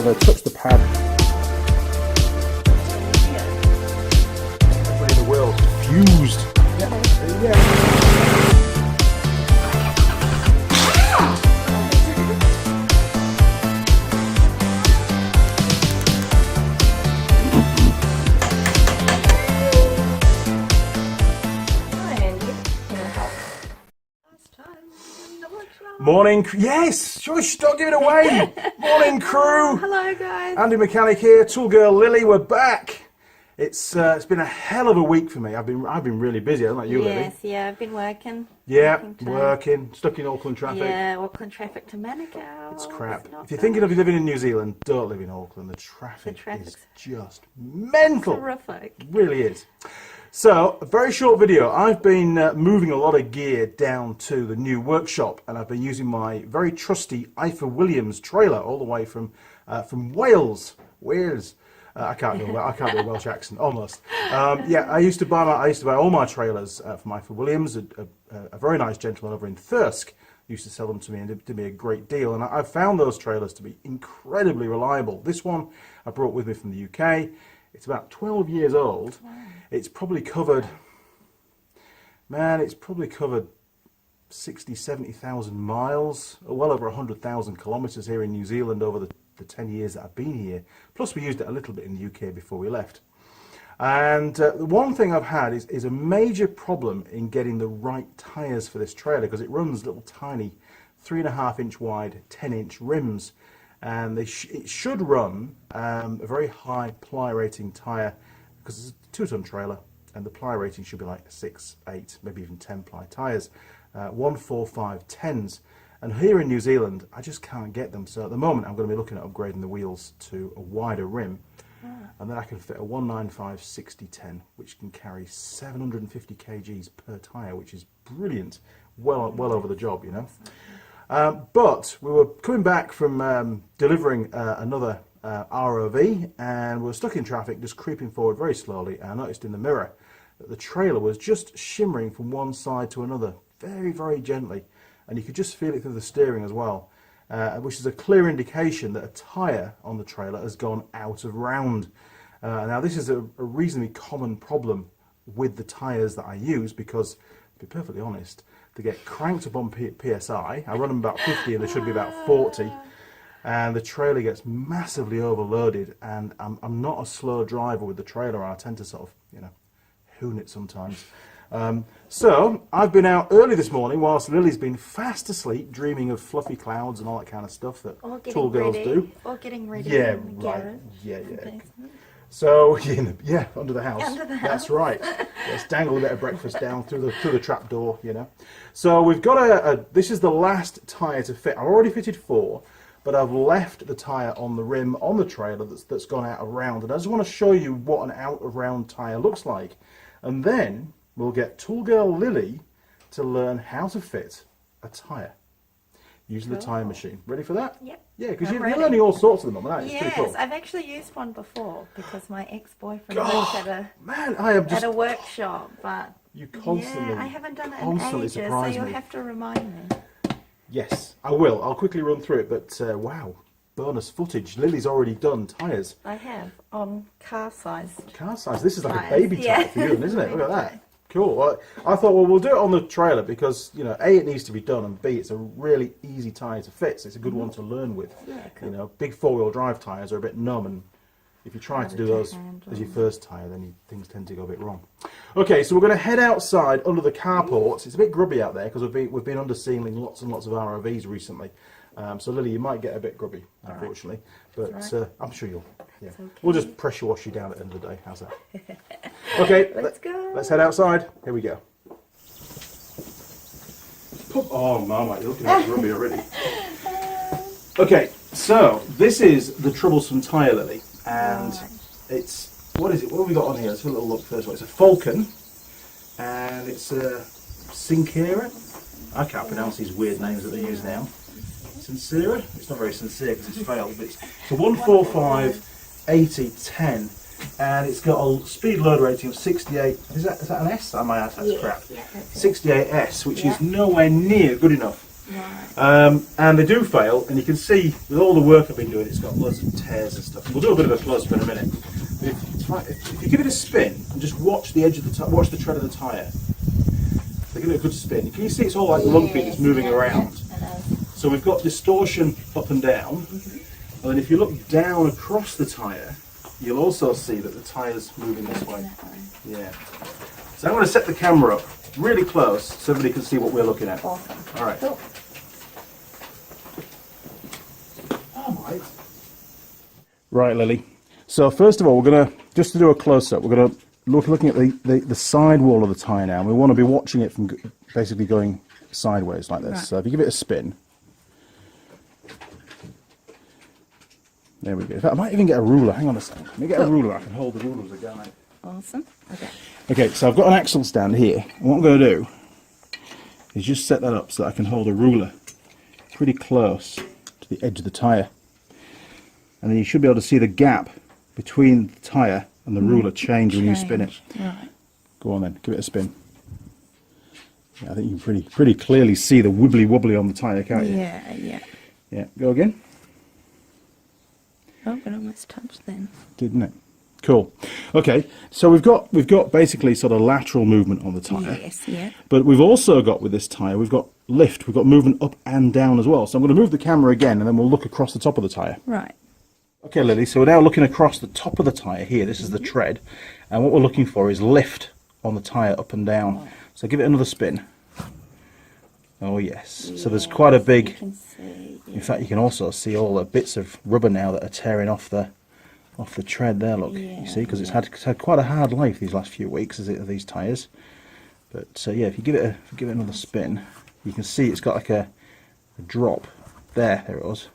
have a touch the pad. The wheels fused. Yeah. Morning, yes, shush, don't give it away. Morning crew. Hello guys. Andy Mechanic here, Tool Girl Lilli, we're back. It's been a hell of a week for me. I've been really busy, haven't I, you, Lilli? Yes, yeah, I've been working. Yeah, working, stuck in Auckland traffic. Yeah, Auckland traffic to Manukau. It's crap. If you're thinking of living in New Zealand, don't live in Auckland. The traffic is just mental. Horrific. It really is. So, a very short video. I've been moving a lot of gear down to the new workshop, and I've been using my very trusty Ifa Williams trailer all the way from Wales. I can't do a Welsh accent, almost. Yeah, I used to buy all my trailers from Ifa Williams. A very nice gentleman over in Thirsk used to sell them to me and did me a great deal. And I've found those trailers to be incredibly reliable. This one I brought with me from the UK. It's about 12 years old. Wow. It's probably covered, man, it's probably covered 60, 70,000 miles, well over 100,000 kilometres here in New Zealand over the 10 years that I've been here. Plus we used it a little bit in the UK before we left. And the one thing I've had is a major problem in getting the right tyres for this trailer, because it runs little tiny 3.5 inch wide, 10-inch rims. And it should run a very high ply rating tyre, because it's a 2-ton trailer and the ply rating should be like 6, 8, maybe even 10 ply tyres, 1, 4, 5, 10s. And here in New Zealand I just can't get them, so at the moment I'm going to be looking at upgrading the wheels to a wider rim, and then I can fit a 195 60-10 which can carry 750 kgs per tyre, which is brilliant, well over the job, you know. But we were coming back from delivering another ROV, and we were stuck in traffic, just creeping forward very slowly, and I noticed in the mirror that the trailer was just shimmering from one side to another, very, very gently, and you could just feel it through the steering as well, which is a clear indication that a tyre on the trailer has gone out of round. Now this is a reasonably common problem with the tyres that I use, because, to be perfectly honest, they get cranked up on PSI. I run them about 50 and they should be about 40, and the trailer gets massively overloaded, and I'm not a slow driver with the trailer. I tend to sort of, you know, hoon it sometimes. So I've been out early this morning whilst Lily's been fast asleep, dreaming of fluffy clouds and all that kind of stuff that Tool girls do. Or getting ready. Yeah, in the right. garage. Yeah. So yeah, under the house. Under the house. That's right. Let's dangle a bit of breakfast down through the trap door, you know. So we've got this is the last tyre to fit. I've already fitted 4, but I've left the tyre on the rim on the trailer that's gone out of round, and I just want to show you what an out of round tyre looks like, and then we'll get Tool Girl Lilli to learn how to fit a tyre using the tyre machine. Ready for that? Yep. Yeah, because you're learning all sorts of them, aren't you? Yes, cool. I've actually used one before because my ex-boyfriend worked at a workshop, but you constantly, I haven't done it in ages, so you'll have to remind me. Yes, I will. I'll quickly run through it, but wow, bonus footage. Lily's already done tyres. I have, on car size. Car size. This is like tyres. A baby tyre for you, isn't it? Look at that. Cool. Well, I thought, well, we'll do it on the trailer because, you know, A, it needs to be done, and B, it's a really easy tyre to fit, so it's a good one to learn with. Yeah, cool. You know, big 4-wheel drive tyres are a bit numb, and if you try to do those as your first tyre, then things tend to go a bit wrong. Okay, so we're going to head outside under the carports. It's a bit grubby out there because we've been under ceiling lots and lots of ROVs recently. So Lily, you might get a bit grubby, unfortunately, but I'm sure you'll. Yeah, okay. We'll just pressure wash you down at the end of the day. How's that? Okay, let's go. Let's head outside. Here we go. Oh, Mama, you're looking at grubby already. Okay, so this is the troublesome tyre, Lily, and it's, what is it? What have we got on here? Let's have a little look first. It's a Falcon, and it's a Sincera. I can't pronounce these weird names that they use now. Sincera? It's not very sincere because it's failed, but it's a 145 80 10, and it's got a speed load rating of 68. Is that an S? I might add that's crap. Yeah, 68S, which is nowhere near good enough Right. And they do fail, and you can see with all the work I've been doing, it's got loads of tears and stuff. We'll do a bit of a close-up in a minute. But if you give it a spin and just watch the edge of the watch the tread of the tyre, so give it a good spin. Can you see it's all like lumpy and it's moving around? So we've got distortion up and down, and then if you look down across the tyre, you'll also see that the tyre's moving this way. Yeah. So I'm going to set the camera up really close so everybody can see what we're looking at. Awesome. All right. Cool. Right, Lily. So first of all, we're going to, just to do a close-up, we're going to looking at the side wall of the tyre now. And we want to be watching it from basically going sideways like this. Right. So if you give it a spin. There we go. In fact, I might even get a ruler. Hang on a second. Let me get a ruler. I can hold the ruler as a guide. Awesome. Okay. Okay, so I've got an axle stand here. And what I'm going to do is just set that up so that I can hold a ruler pretty close to the edge of the tyre. And then you should be able to see the gap between the tyre and the ruler change when you spin it. Right. Go on then, give it a spin. Yeah, I think you can pretty clearly see the wibbly wobbly on the tyre, can't you? Yeah, yeah. Yeah, go again. Oh, but almost touched then. Didn't it? Cool. Okay, so we've got basically sort of lateral movement on the tyre. Yes, yeah. But we've also got with this tyre, we've got lift, we've got movement up and down as well. So I'm going to move the camera again and then we'll look across the top of the tyre. Right. Okay, Lily, so we're now looking across the top of the tyre here. This is the tread. And what we're looking for is lift on the tyre up and down. So give it another spin. Oh, yes. So there's quite a big... You can see, yeah. In fact, you can also see all the bits of rubber now that are tearing off the tread there, look. You see, because it's had quite a hard life these last few weeks, these tyres. But yeah, if you give it another spin, you can see it's got like a drop there. There it was.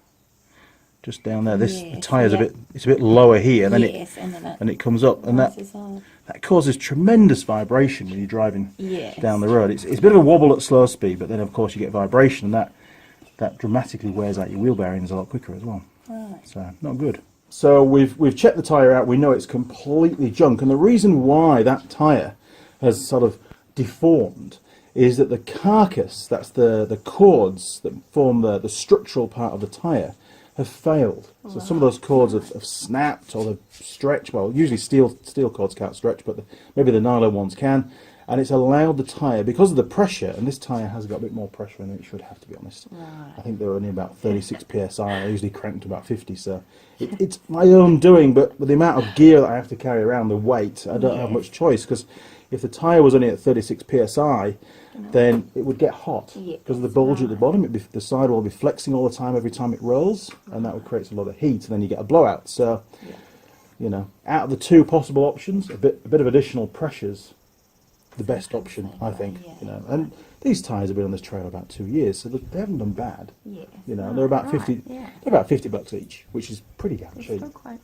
Just down there. The tyre's a bit lower here, then it comes up, and that causes tremendous vibration when you're driving down the road. It's a bit of a wobble at slow speed, but then of course you get vibration, and that dramatically wears out your wheel bearings a lot quicker as well. Right. So not good. So we've checked the tyre out. We know it's completely junk, and the reason why that tyre has sort of deformed is that the carcass, that's the cords that form the structural part of the tyre, have failed. So some of those cords have snapped or they've stretched. Well, usually steel cords can't stretch, but maybe the nylon ones can. And it's allowed the tyre, because of the pressure, and this tyre has got a bit more pressure than it should have, to be honest. Right. I think they're only about 36 psi. I usually crank to about 50, so it's my own doing, but with the amount of gear that I have to carry around, the weight, I don't have much choice, because if the tyre was only at 36 psi, then it would get hot because of the bulge at the bottom. The sidewall will be flexing all the time every time it rolls, and that would create a lot of heat, and then you get a blowout. So, you know, out of the two possible options, a bit of additional pressure's the best option, I think. You know, and these tyres have been on this trail about 2 years, so they haven't done bad. Yeah. You know, they're about $50 $50 each, which is pretty damn cheap. Still quite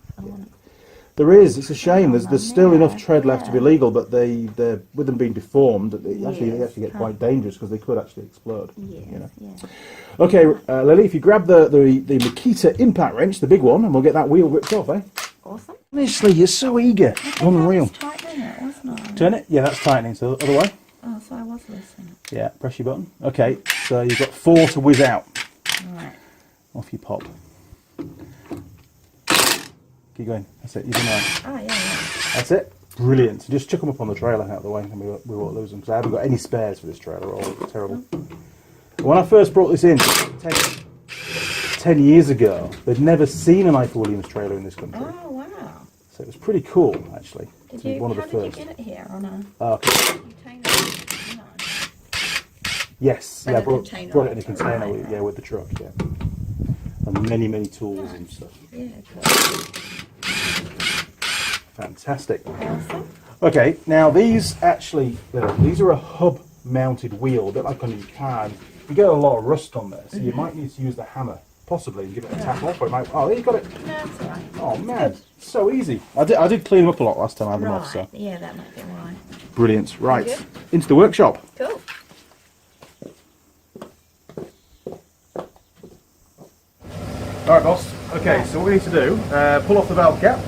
There is. It's a shame. There's still enough tread left to be legal, but they're with them being deformed, they actually get quite dangerous because they could actually explode. You know. Okay, Lily, if you grab the Makita impact wrench, the big one, and we'll get that wheel ripped off, eh? awesome. Honestly, you're so eager. Unreal. Tightening it, wasn't I? Turn it. Yeah, that's tightening. So the other way. Oh, so I was listening. Yeah, press your button. Okay, so you've got 4 to whiz out. Right. Off you pop. Keep going. That's it. You're doing right. Oh, yeah. That's it. Brilliant. So just chuck them up on the trailer out of the way, and we won't lose them because I haven't got any spares for this trailer. All terrible. When I first brought this in 10 years ago, they'd never seen an Eiffel Williams trailer in this country. Oh, wow. So it was pretty cool, actually. Did you, one of the how first. did you get it here on a Okay. container? No. Yes, yeah, I brought container it in a right, container, right. yeah, with the truck, yeah. And many tools and stuff. Yeah, cool. Fantastic. Awesome. Okay, now these actually, these are a hub-mounted wheel, a bit like on your car. You get a lot of rust on there, so you might need to use the hammer, possibly, and give it a tap off. Or it might, oh, you got it. No, that's all right. Oh man, so easy. I did clean them up a lot last time I had them off, so. Yeah, that might be why. Brilliant. Right, Good. into the workshop. Cool. Alright boss, okay, so what we need to do, pull off the valve cap,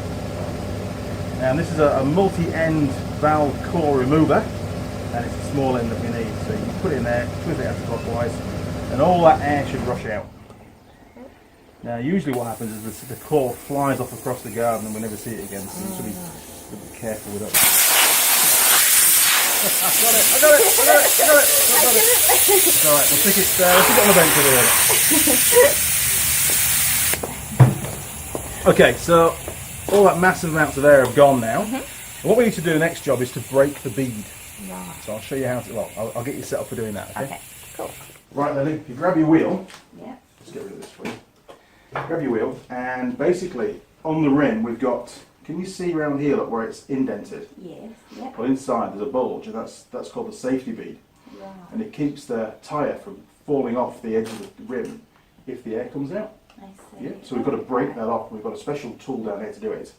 and this is a multi-end valve core remover, and it's a small end that we need, so you can put it in there, twist it counterclockwise, and all that air should rush out. Now usually what happens is the core flies off across the garden and we never see it again, so you should be a bit careful with that. I got it! It's alright, we'll stick it on the bench over there. Okay, so all that massive amounts of air have gone now. And what we need to do, the next job, is to break the bead. Right. So I'll show you how to, well, I'll get you set up for doing that, okay? Okay, cool. Right, Lily, if you grab your wheel, Yeah. let's get rid of this for you. Grab your wheel, and basically on the rim we've got, can you see around here, look, where it's indented? Yes, yeah. Well, inside there's a bulge, and that's called the safety bead. Right. And it keeps the tyre from falling off the edge of the rim if the air comes out. I see. Yeah, so we've got to break that off. We've got a special tool down here to do it.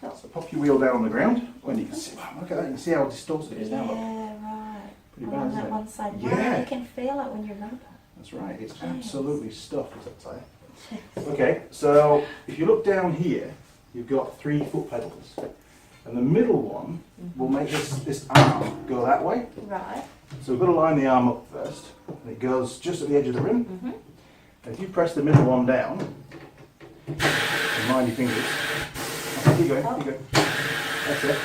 So pop your wheel down on the ground, and you can see, wow, look at that, you can see how distorted it is now, look. Yeah, right. Pretty On bad, that isn't one it? side. Yeah. Wow, you can feel it when you rub it. That's right, it's absolutely stuffed, is that tyre. Okay, so if you look down here, you've got 3 foot pedals. And the middle one will make this arm go that way. Right. So we've got to line the arm up first, and it goes just at the edge of the rim. And if you press the middle one down, and mind your fingers, keep going, keep going. That's it.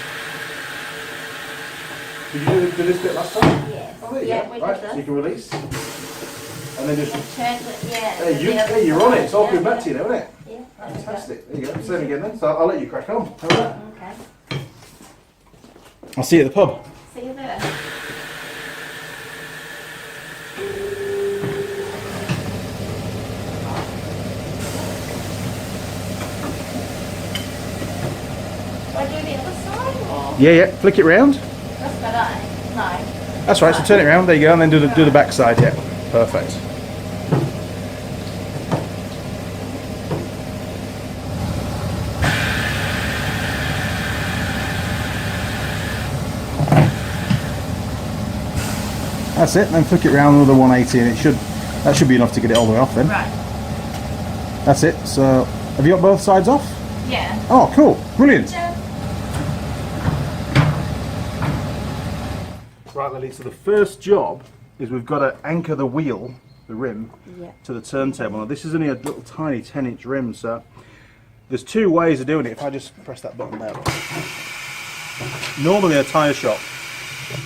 Did you do this bit last time? Yes. Oh, there you Yeah, go. we Right, did so this. you can release. And then just, Turn it, yeah. hey, you're on it. It's all Yeah, coming back to you now, isn't it? Yeah. Fantastic. There you go. Same again then. So I'll let you crack on. How about that? Okay. I'll see you at the pub. See you there. Do I do the other side or? Yeah. Flick it round. That's better. No. That's right. So turn it around. There you go. And then do the back side. Yeah. Perfect. That's it. Then flick it round with a 180, and that should be enough to get it all the way off. Then. Right. That's it. So have you got both sides off? Yeah. Oh, cool. Brilliant. Right, Lily, so the first job is we've got to anchor the wheel, the rim, to the turntable. Now this is only a little tiny 10-inch rim, so there's 2 ways of doing it. If I just press that button there. Normally in a tyre shop,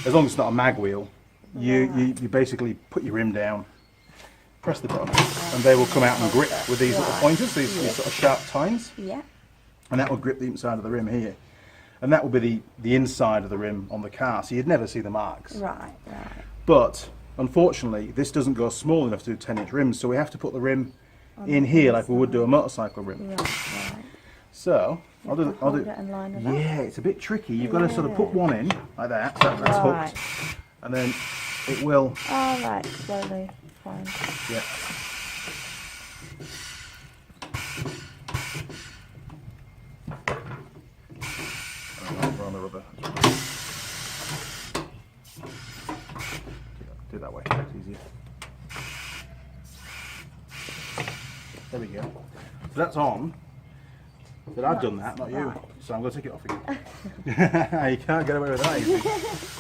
as long as it's not a mag wheel, you basically put your rim down, press the button, and they will come out and grip with these little pointers, these sort of sharp tines. Yeah. And that will grip the inside of the rim here. And that will be the inside of the rim on the car, so you'd never see the marks. Right, right. But unfortunately, this doesn't go small enough to do 10-inch rims, so we have to put the rim in here like we would do a motorcycle rim. Right, right. So I'll do. Hold it and line it up. Yeah, it's a bit tricky. You've got to sort of put one in like that. So that's Right. hooked, and then it will. All right, slowly. Fine. Yeah. Over on the rubber. Do it that way. It's easier. There we go. So that's on. But I've done that, not you. Right. So I'm going to take it off again. You can't get away with that easy.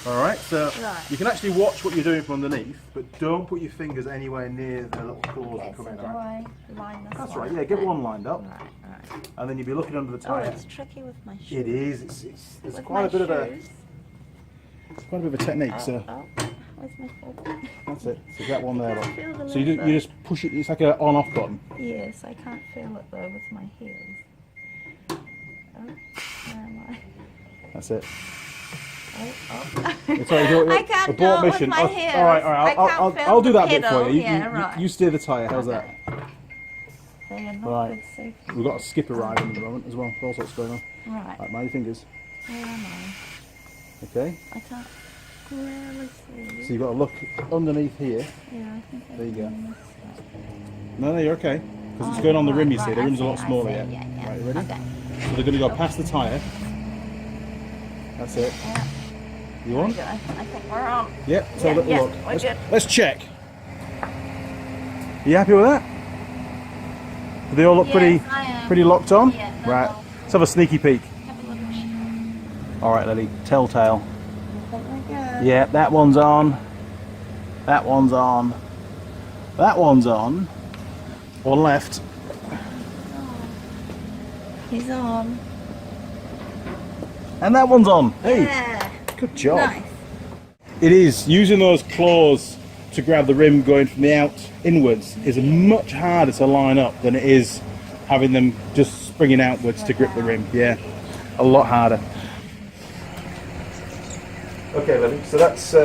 Alright, so you can actually watch what you're doing from underneath, but don't put your fingers anywhere near the little claws that come So in. do Right? I line this That's one right, yeah, get one lined up. Right, right. And then you'll be looking under the Oh, tyre. it's tricky with my shoes. It is, it's With quite my a bit of a shoes. quite a bit of a technique, so Where's my foot? that's it. So that one there. I Look. can't feel the So you leather. just push it, it's like an on-off button. Yes, I can't feel it though with my heels. Oh, where am I? That's it. Oh. It's all right, I can't abort do it with mission. my Oh, heels. Alright, I I'll can't feel I'll do the that bit pedal. for you. Yeah, right. You steer the tyre, how's that? They are not Right. good safety. We've got a skipper riding at the moment as well. All sorts going on. Right. Right, mind your fingers. Where am I? Okay. I can't really see. So you've got to look underneath here. Yeah, I think There you go. can miss that. No, you're okay. Because it's going on the rim, you see. Right, The rim's a I lot see, smaller I yet. see, yeah. Right, you ready? Okay. So they're going to go past the tyre. That's it. Yeah. You on? I think we're on. Yep. So Yeah, look. yeah, look. we're good. Let's check. You happy with that? Do they all look Yes, pretty I am. pretty locked on? Yeah, Right. all- Let's have a sneaky peek. Have a look. All right, Lily. Telltale. I think we're good. Yeah, that one's on. That one's on. That one's on. One left. He's on. And that one's on. Hey, Yeah. good job. Nice. It is, using those claws to grab the rim going from the out inwards is much harder to line up than it is having them just springing outwards to grip the rim. Yeah, a lot harder. Okay, Lily, so that's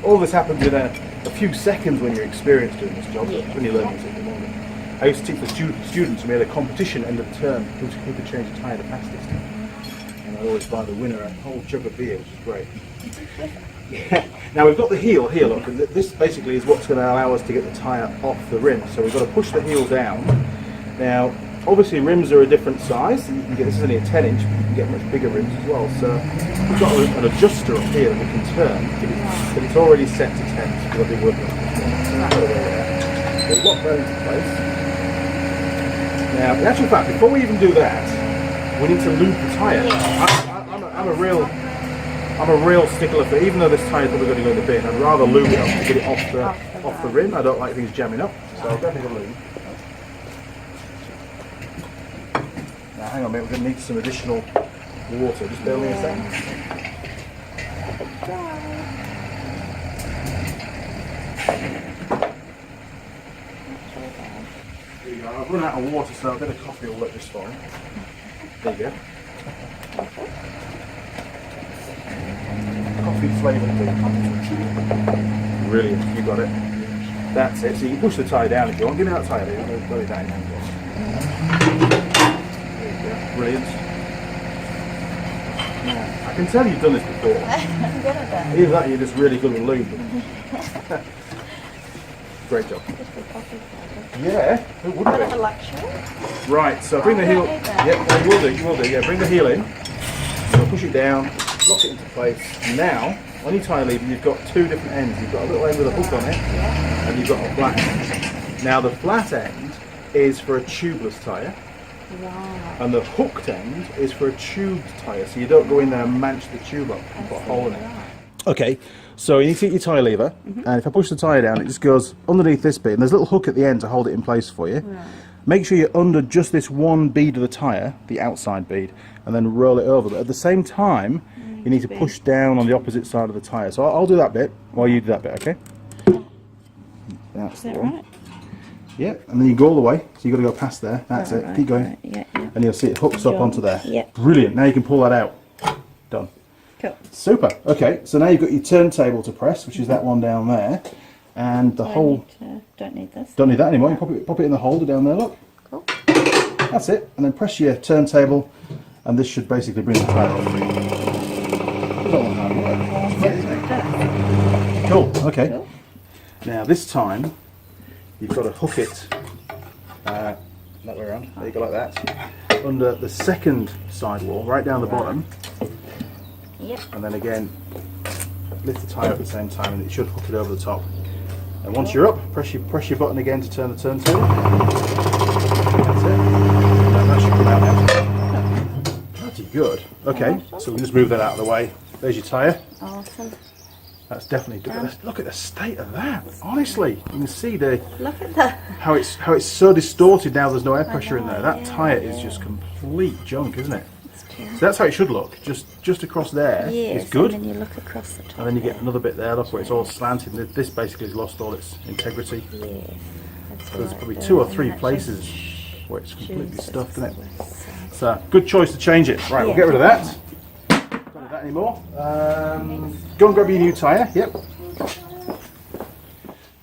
all this happens in a few seconds when you're experienced doing this job, when you're learning it in the morning. I used to teach the students, we had a competition end of the term who could change a tyre the fastest. And I'd always buy the winner a whole jug of beer, which is great. Yeah. Now we've got the heel here, look, and this basically is what's going to allow us to get the tyre off the rim. So we've got to push the heel down. Now, obviously rims are a different size. So you can get, this is only a 10-inch, but you can get much bigger rims as well. So we've got an adjuster up here that we can turn, but it's already set to 10, so we've been working on it. So we'll lock that into place. Now, in actual fact, before we even do that, we need to lube the tyre. I'm a real stickler for, even though this tyre is probably going to go in the bin, I'd rather lube it up to get it off the rim. I don't like things jamming up, so I'll definitely lube. Now hang on a minute, we're going to need some additional water. Just bear with me a second. There you go. I've run out of water, so a bit of coffee will work just fine. There you go. Coffee flavoured bean. Brilliant, you got it. That's it. So you can push the tyre down if you want. Give me that tyre there. Go it down. There you go. Brilliant. Now, I can tell you've done this before. I'm good at that. Either that or you're just really good with lube. Great job. Yeah, who wouldn't Bit of a be? luxury. Right, so bring the heel. don't need that. Yeah, no, you will do. Yeah, bring the heel in. You'll push it down, lock it into place. Now, on your tyre lever, you've got two different ends. You've got a little end with a hook on it, and you've got a flat end. Now, the flat end is for a tubeless tyre, and the hooked end is for a tubed tyre, so you don't go in there and manch the tube up and put a hole in it. Okay, so you need to get your tyre lever, and if I push the tyre down, it just goes underneath this bit, and there's a little hook at the end to hold it in place for you. Make sure you're under just this one bead of the tyre, the outside bead, and then roll it over. But at the same time, you need to push down on the opposite side of the tyre. So I'll do that bit while you do that bit, okay? That's the one. Right? Yeah, and then you go all the way. So you've got to go past there. That's it. Keep going. Right. Yeah. And you'll see it hooks up onto there. Yeah. Brilliant. Now you can pull that out. Done. Cool. Super. Okay, so now you've got your turntable to press, which is that one down there. And the whole... Don't need this. Don't need that anymore. You pop it in the holder down there, look. Cool. That's it. And then press your turntable, and this should basically bring the tyre off. Cool. Okay. Cool. Now this time, you've got to hook it that way around. There you go, like that. Under the second sidewall, right down the bottom. Yep. And then again, lift the tyre at the same time, and it should hook it over the top. And once you're up, press your button again to turn the turntable. That's it. And that should come out now. Pretty good. Okay, so we'll just move that out of the way. There's your tyre. Awesome. That's definitely good. Look at the state of that. Honestly, you can see Look at that. how it's so distorted now. There's no air pressure in there. That tyre is just complete junk, isn't it? So that's how it should look. Just across there is good. And then you look across the top. And then you get another bit there, look, where it's all slanted. This basically has lost all its integrity. Yeah. There's probably 2 or 3 places where it's completely stuffed, isn't it? So, good choice to change it. Right, we'll get rid of that. Don't need that anymore. Go and grab your new tyre. Yep.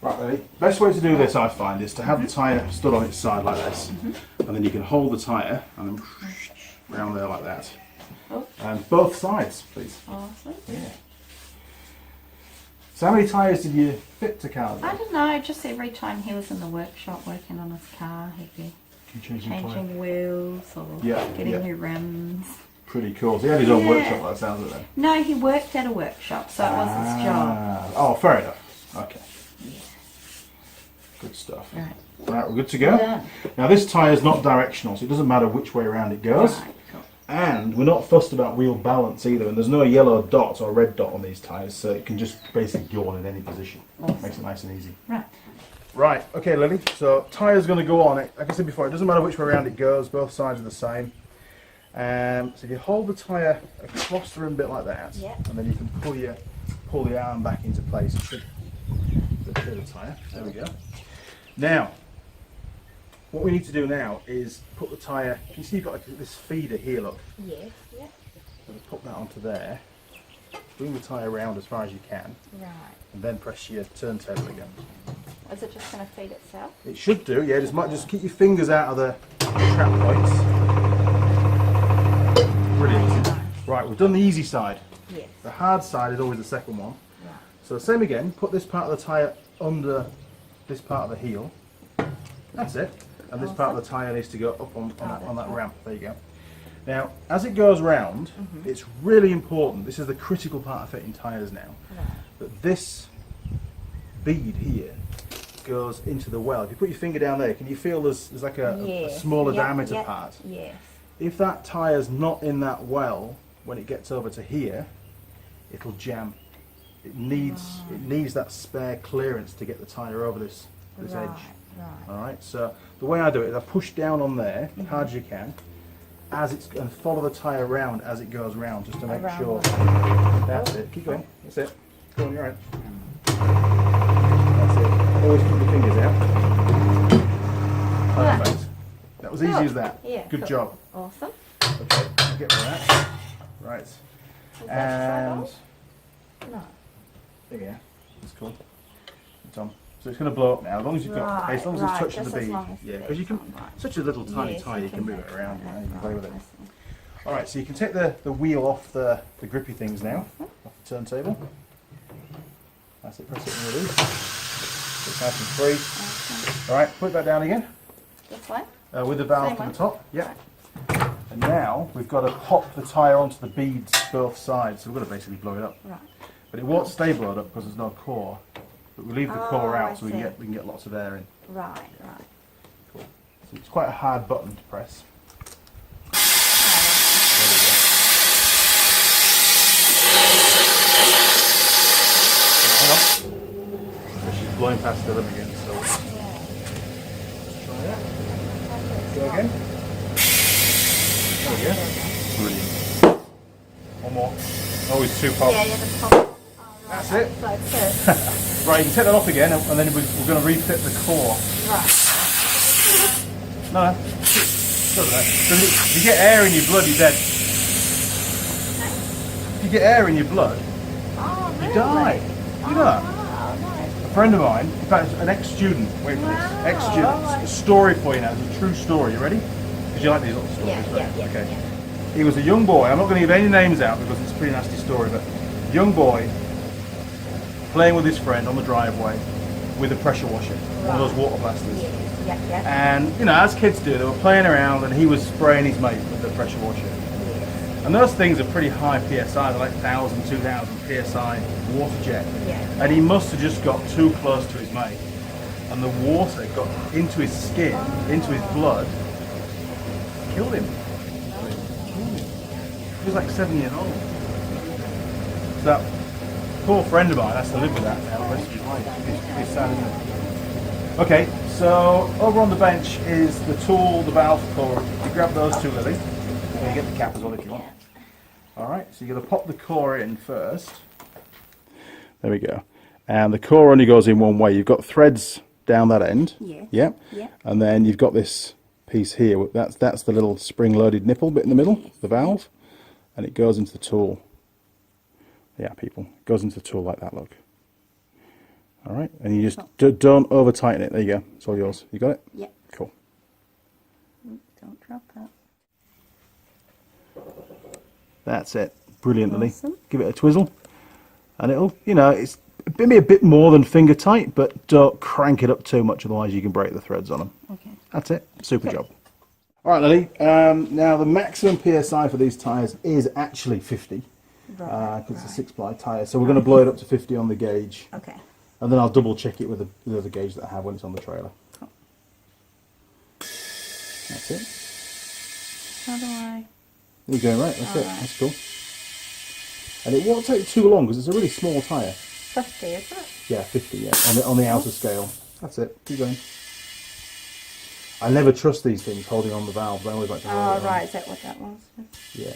Right, Lily. Best way to do this, I find, is to have the tyre stood on its side like this. And then you can hold the tyre and then round there like that. And both sides, please. Awesome. Yeah. So how many tyres did you fit to Carl? I don't know, just every time he was in the workshop working on his car, he'd be changing wheels or getting new rims. Pretty cool. So he had his own workshop, by the sounds of it then? No, he worked at a workshop, so it was his job. Oh, fair enough. Okay. Yeah. Good stuff. Right. Right, we're good to go. Yeah. Now this tyre is not directional, so it doesn't matter which way around it goes. Right, cool. And we're not fussed about wheel balance either, and there's no yellow dot or red dot on these tyres, so it can just basically go on in any position. Awesome. Makes it nice and easy. Right. Right, okay Lily, so tyre's going to go on it. Like I said before, it doesn't matter which way around it goes, both sides are the same. So if you hold the tyre across the rim bit like that, and then you can pull the arm back into place. It should clear the tyre. There we go. Now, what we need to do now is put the tyre, you see you've got like this feeder here, look. Yes, yeah. So put that onto there, bring the tyre around as far as you can, Right. and then press your turntable again. Is it just going to feed itself? It should do, yeah, just keep your fingers out of the trap points. Brilliant. Right, we've done the easy side. Yes. The hard side is always the second one. Right. So same again, put this part of the tyre under this part of the heel. That's it. And this part of the tyre needs to go up on that ramp. There you go. Now, as it goes round, it's really important, this is the critical part of fitting tyres now, that this bead here goes into the well. If you put your finger down there, can you feel there's like a smaller diameter part? Yes. If that tyre's not in that well, when it gets over to here, it'll jam. It needs that spare clearance to get the tyre over this edge. Right. Alright, so the way I do it is I push down on there as hard as you can, and follow the tyre round as it goes round, just to make sure. That's it. Keep going. That's it. Go on, you're right. That's it. Always keep your fingers out. Perfect. That was easy as that. Yeah. Good job. Awesome. Okay, get rid of that. Right. And No. there we go. That's cool. It's on. So it's going to blow up now. As long as you've got, as long as it's touching the bead. Yeah, because you can. Such a little tiny tyre, you can move it around. You can play with it. All right, so you can take the wheel off the grippy things now, off the turntable. That's it. Press it and release. It's nice and free. All right, put that down again. This way. With the valve to the top. Yep. And now we've got to pop the tyre onto the beads both sides. So we've got to basically blow it up. Right. But it won't stay blowed up because there's no core. But we leave the core out so we see. can get lots of air in. Right. Cool. So it's quite a hard button to press. Hang on. So she's blowing past the rim again. So try that. Go again. There we go. Brilliant. One more. Always two pops. Yeah, the top. That's it. Like Right, you can take that off again, and then we're going to refit the core. right. No, stop that. If you get air in your blood, you're dead. If you get air in your blood, you die. You know that? A friend of mine, in fact, an ex-student, wait for this, ex-student, a story for you now, it's a true story, you ready? Because you like these little stories, right? Okay. He was a young boy, I'm not going to give any names out because it's a pretty nasty story, but a young boy playing with his friend on the driveway with a pressure washer, one of those water blasters. And, you know, as kids do, they were playing around and he was spraying his mate with the pressure washer. And those things are pretty high PSI, they're like 1,000, 2,000 PSI water jet. And he must have just got too close to his mate. And the water got into his skin, into his blood, killed him. He was like 7 years old. So that poor friend of mine has to live with that now the rest of his life. It's sad, isn't it? Okay, so over on the bench is the tool, the valve core. You grab those two, Lily. You get the cap as well if you want. Alright, so you're going to pop the core in first. There we go. And the core only goes in one way. You've got threads down that end. Yeah. And then you've got this piece here. That's the little spring-loaded nipple bit in the middle, the valve. And it goes into the tool. Yeah, people. It goes into the tool like that, look. Alright, and you just don't over tighten it. There you go. It's all yours. You got it? Yep. Cool. Don't drop that. That's it. Brilliant, Lily. Give it a twizzle. And it'll, you know, it's maybe a bit more than finger tight, but don't crank it up too much, otherwise you can break the threads on them. Okay. That's it. Super job. Alright, Lily. Now, the maximum PSI for these tyres is actually 50. Because it's a 6-ply tyre, so we're going to blow it up to 50 on the gauge. Okay. And then I'll double check it with the other gauge that I have when it's on the trailer. Cool. That's it. How do I? You're going right. That's it. Right. That's cool. And it won't take too long because it's a really small tyre. 50, is it? Yeah, 50. Yeah, on the outer scale. That's it. Keep going. I never trust these things holding on the valves. I always like to hold it on. Right, is that what that was? Yeah.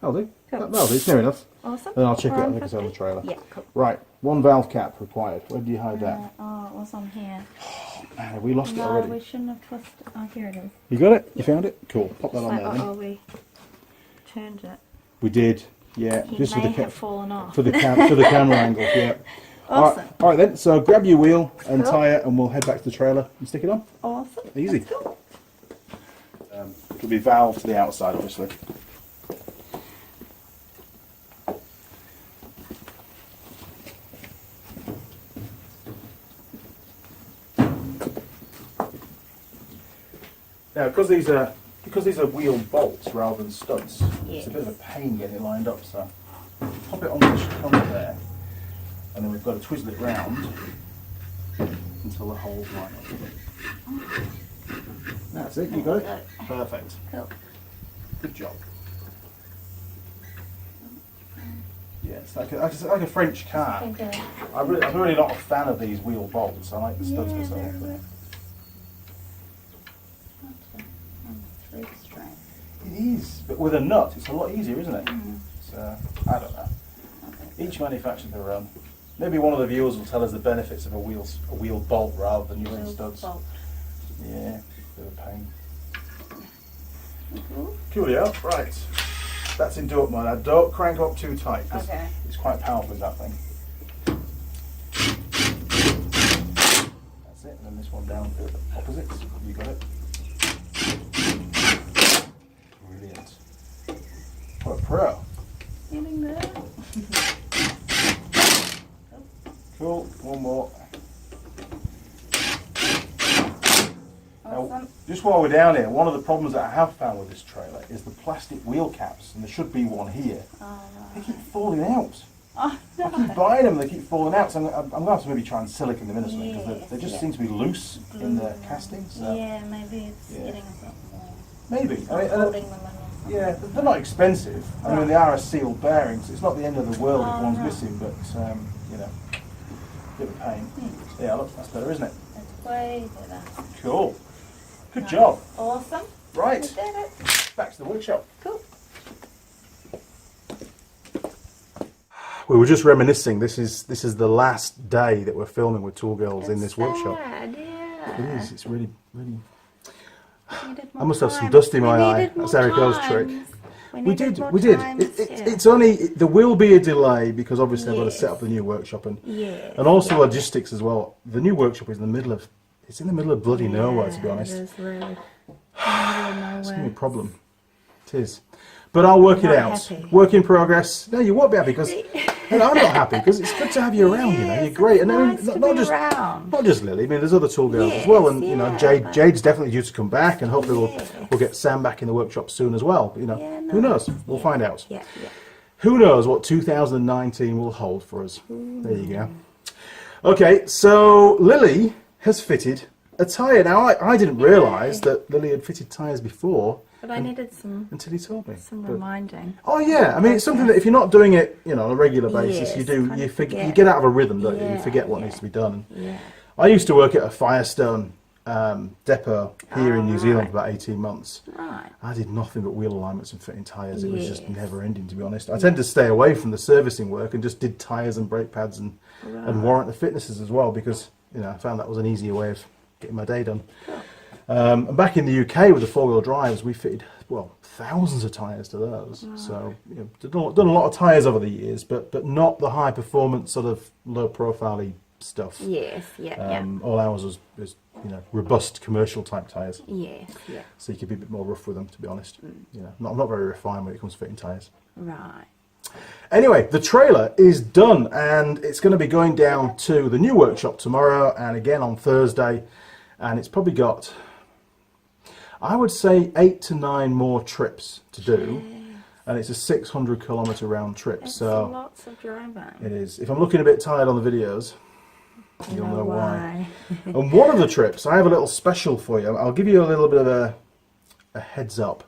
That'll do. Cool. That'll do. It's near enough. Awesome. Then I'll check it out. I Around think it's on the 50? trailer. Yeah, cool. Right. 1 valve cap required. Where do you hide that? Oh, it was on here. Man, have we lost it No, already? we shouldn't have twisted. Oh, here it is. You got it? You found it? Cool. Pop that on there then. Oh, we turned it. We did. Yeah. He Just may for the have fallen off. for the camera angle. Yeah. Awesome. All right then. So grab your wheel and Cool. tyre, and we'll head back to the trailer and stick it on. Awesome. Easy. Let's go. It'll be valve to the outside, obviously. Now, because these are wheel bolts rather than studs, it's a bit of a pain getting it lined up. So pop it on there, and then we've got to twizzle it round until the holes line up. That's it. You got it. Perfect. Cool. Good job. Yeah, it's like a French car. Okay. I'm really not a fan of these wheel bolts. I like the studs myself. It is, but with a nut, it's a lot easier, isn't it? So, I don't know. Each manufacturer their own. Maybe one of the viewers will tell us the benefits of a wheel bolt rather than using studs. Bolt. Yeah, bit of a pain. Coolio, right. That's in dope mode. Now don't crank up too tight, 'cause it's quite powerful with that thing. That's it, and then this one down to the opposites. You got it. Brilliant. What a pro. Getting there. Cool, one more. Now, just while we're down here, one of the problems that I have found with this trailer is the plastic wheel caps, and there should be one here. They keep falling out. I keep buying them, they keep falling out, so I'm going to have to maybe try and silicone them in or something, because they just seem to be loose in the casting. So. Yeah, maybe it's getting a bit more. Maybe. Holding them in. Yeah, they're not expensive. I mean, they are a sealed bearing, so it's not the end of the world if one's missing, but, you know, a bit of a pain. Yeah, look, that's better, isn't it? It's way better. Cool. Good job. Awesome. Right. We did it. Back to the workshop. Cool. We were just reminiscing. This is the last day that we're filming with Tool Girls in this workshop. Yeah. It is. It's really. I must have some dust in my eye. That's Erica's trick. We did. It's only there will be a delay because obviously I've got to set up the new workshop and also logistics as well. The new workshop is in the middle of bloody nowhere, to be honest. It is really. It's gonna be a problem. It is. But I'll work it out. Happy. Work in progress. No, you won't be happy because I'm not happy because it's good to have you around. You know, you're great, and I mean, not just Lily. I mean, there's other Tool Girls as well, and you know, Jade's definitely due to come back, and hopefully we'll get Sam back in the workshop soon as well. You know, who knows? We'll find out. Who knows what 2019 will hold for us? There you go. Okay, so Lily has fitted a tyre. Now, I didn't realise that Lily had fitted tyres before. But I needed some until he told me. Some reminding. Oh yeah, I mean it's something that if you're not doing it, you know, on a regular basis, you get out of a rhythm, don't you? You forget what needs to be done. I used to work at a Firestone depot here in New Zealand for about 18 months. I did nothing but wheel alignments and fitting tyres. It was just never ending, to be honest. I tend to stay away from the servicing work and just did tyres and brake pads and warrant the fitnesses as well because you know I found that was an easier way of getting my day done. And back in the UK with the four-wheel drives, we fitted, well, thousands of tyres to those. So, you know, done a lot of tyres over the years, but not the high-performance sort of low-profile stuff. All ours was you know, robust commercial-type tyres. So you could be a bit more rough with them, to be honest. You know, I'm not very refined when it comes to fitting tyres. Anyway, the trailer is done, and it's going to be going down to the new workshop tomorrow, and again on Thursday, and it's probably got, I would say 8 to 9 more trips to do, and it's a 600 kilometre round trip. So lots of driving. It is. If I'm looking a bit tired on the videos, you'll know why. And one of the trips, I have a little special for you. I'll give you a little bit of a heads up.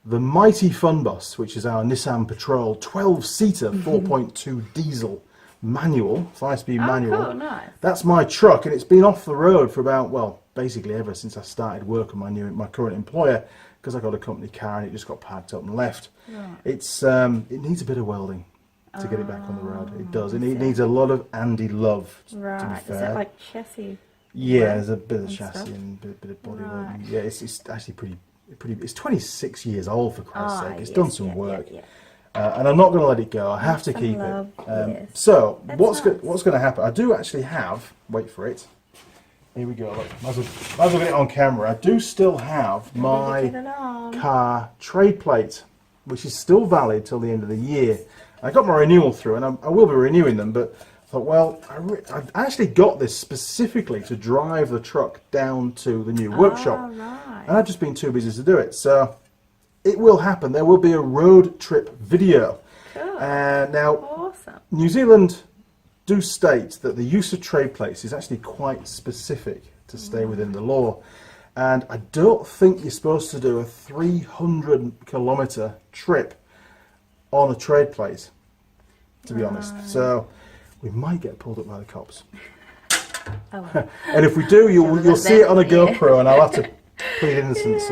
The mighty fun bus, which is our Nissan Patrol 12-seater 4.2 diesel manual, 5-speed manual. Cool, nice. That's my truck, and it's been off the road for about, well, basically ever since I started work on my current employer, because I got a company car and it just got parked up and left. Right. It needs a bit of welding to get it back on the road. It does. It needs a lot of Andy love. Right. To be fair. Is it like chassis? Yeah, there's a bit of chassis and a bit of body welding. Yeah, it's actually pretty. It's 26 years old, for Christ's sake. It's done some work. And I'm not going to let it go. I have to keep it. So what's going to happen? I do actually have. Wait for it. Here we go. Look, might as well get it on camera. I do still have my car trade plate, which is still valid till the end of the year. I got my renewal through, and I will be renewing them. But I thought, well, I actually got this specifically to drive the truck down to the new workshop, and I've just been too busy to do it. So it will happen. There will be a road trip video. Cool. Now, New Zealand do state that the use of trade plates is actually quite specific to stay within the law, and I don't think you're supposed to do a 300-kilometre trip on a trade plate, to be honest. So we might get pulled up by the cops. And if we do, you'll see it on a GoPro, and I'll have to plead innocence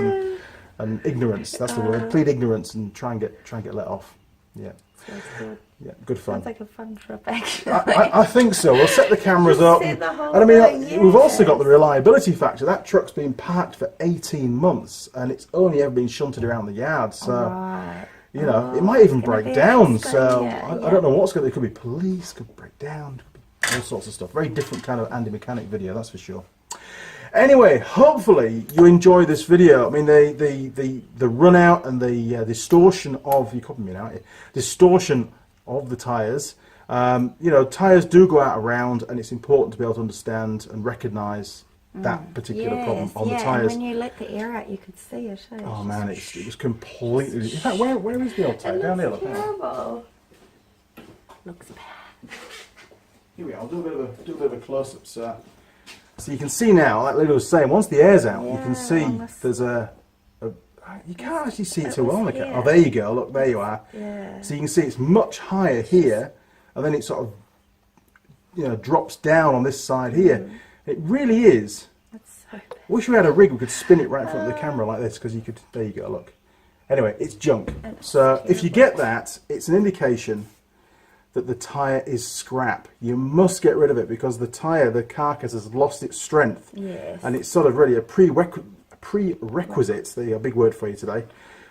and ignorance. That's the word. Plead ignorance and try and get let off. Yeah. Sounds good. Yeah, good fun. Sounds like a fun trip, actually. I think so. We'll set the cameras up. And I mean, we've also got the reliability factor. That truck's been parked for 18 months, and it's only ever been shunted around the yard. So, you know, it might even break down. So, I don't know what's going to... It could be police, could break down, could be all sorts of stuff. Very different kind of Andy Mechanic video, that's for sure. Anyway, hopefully you enjoy this video. I mean, the run out and the distortion of... You copy me now, distortion of the tyres. You know, tyres do go out around, and it's important to be able to understand and recognise that particular problem on the tyres. And when you let the air out, you could see it. Oh man, it was completely... In fact, where is the old tyre? Down there, look. Terrible. Looks bad. Here we are. I'll do a bit of a close-up, so you can see now, like Lily was saying, once the air's out, you can see there's you can't actually see it too well on the camera. Oh, there you go. Look, there you are. Yeah. So you can see it's much higher here, and then it sort of, you know, drops down on this side here. It really is. That's so bad. Wish we had a rig we could spin it right in front of the camera like this, because you could. There you go. Look. Anyway, it's junk. So if you get that, it's an indication that the tyre is scrap. You must get rid of it, because the tyre, the carcass, has lost its strength. Yes. And it's sort of really a prerequisite, the big word for you today,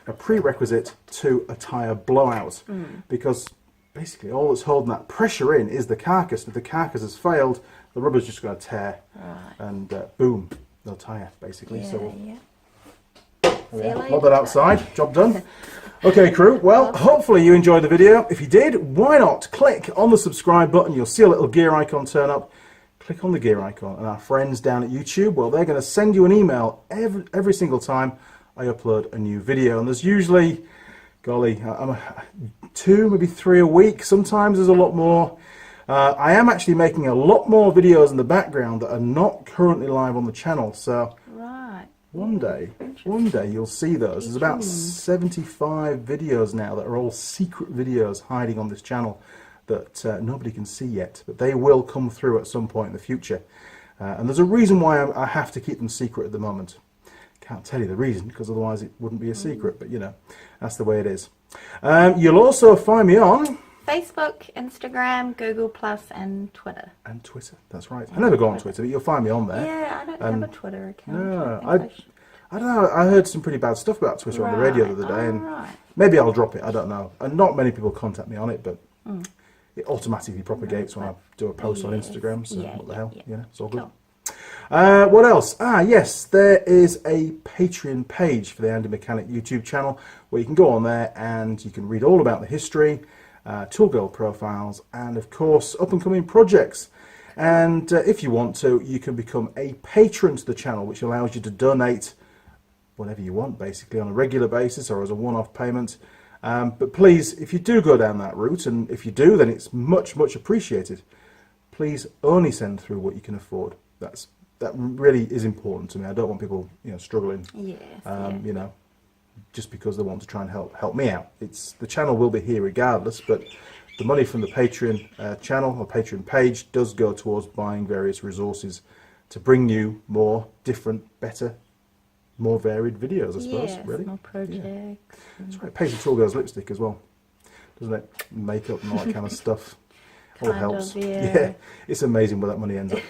a prerequisite to a tyre blowout, because basically all that's holding that pressure in is the carcass. If the carcass has failed, the rubber's just going to tear, and boom, no tyre, basically. So we'll lob that outside, job done. Okay, crew, well, hopefully you enjoyed the video. If you did, why not click on the subscribe button? You'll see a little gear icon turn up. Click on the gear icon, and our friends down at YouTube, well, they're going to send you an email every single time I upload a new video. And there's usually, golly, 2, maybe 3 a week. Sometimes there's a lot more. I am actually making a lot more videos in the background that are not currently live on the channel. So one day you'll see those. There's about 75 videos now that are all secret videos hiding on this channel that nobody can see yet, but they will come through at some point in the future. And there's a reason why I have to keep them secret at the moment. Can't tell you the reason, because otherwise it wouldn't be a secret, but you know, that's the way it is. You'll also find me on Facebook, Instagram, Google+, and Twitter. And Twitter, that's right. I never go on Twitter, but you'll find me on there. Yeah, I don't have a Twitter account. No, I don't know, I heard some pretty bad stuff about Twitter on the radio the other day, and maybe I'll drop it, I don't know. And not many people contact me on it, but it automatically propagates when I do a post on Instagram, so what the hell, you know, it's all good. Cool. What else? Yes, there is a Patreon page for the Andy Mechanic YouTube channel, where you can go on there and you can read all about the history, Tool Girl profiles, and of course up and coming projects. And if you want to, you can become a patron to the channel, which allows you to donate whatever you want, basically on a regular basis or as a one-off payment. But please, if you do go down that route, and if you do, then it's much appreciated. Please only send through what you can afford. That really is important to me. I don't want people, you know, struggling. Yes, you know, just because they want to try and help me out. The channel will be here regardless, but the money from the Patreon channel or Patreon page does go towards buying various resources to bring you more different, better, more varied videos, I suppose. Yes, really. more projects. Yeah. That's right. It pays the Tool Girl's lipstick as well, doesn't it? Makeup and all that kind of stuff. All helps. Yeah, it's amazing where that money ends up.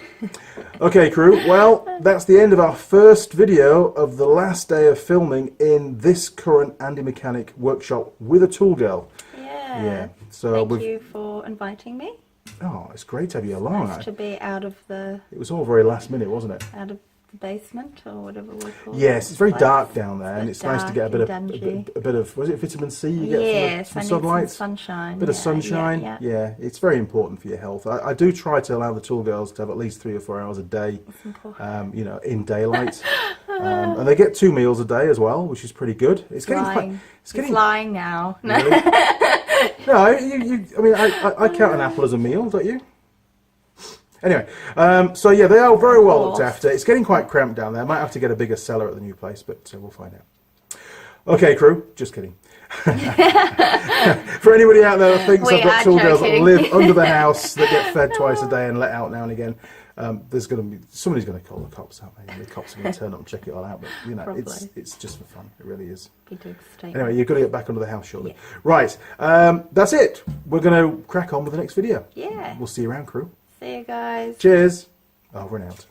Okay, crew. Well, that's the end of our first video of the last day of filming in this current Andy Mechanic workshop with a Tool Girl. Yeah. So thank you for inviting me. Oh, it's great to have you along. Nice to be out of the. It was all very last minute, wasn't it? Out of the basement or whatever we call it. Yes, it's very dark down there, and it's nice to get a bit of was it vitamin C you get from sunlight? Some sunshine. A bit of sunshine. Yeah, it's very important for your health. I do try to allow the Tool Girls to have at least 3 or 4 hours a day, you know, in daylight. And they get 2 meals a day as well, which is pretty good. It's getting flying now. Really? No, I mean, I count an apple as a meal, don't you? Anyway, so yeah, they are very well looked after. It's getting quite cramped down there. I might have to get a bigger cellar at the new place, but we'll find out. Okay, crew, just kidding. For anybody out there that thinks I've got Tool Girls that live under the house, that get fed twice a day and let out now and again, there's going to be somebody's going to call the cops, aren't they? And the cops are going to turn up and check it all out. But you know, it's just for fun. It really is. Anyway, you've got to get back under the house shortly. Yeah. Right, that's it. We're going to crack on with the next video. Yeah. We'll see you around, crew. See you guys. Cheers. Over and out.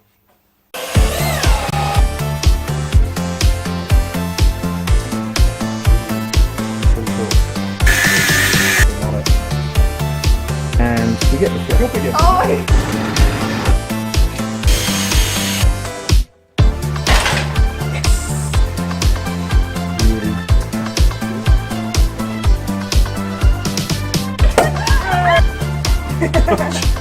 And we get the job again. Oh! Really.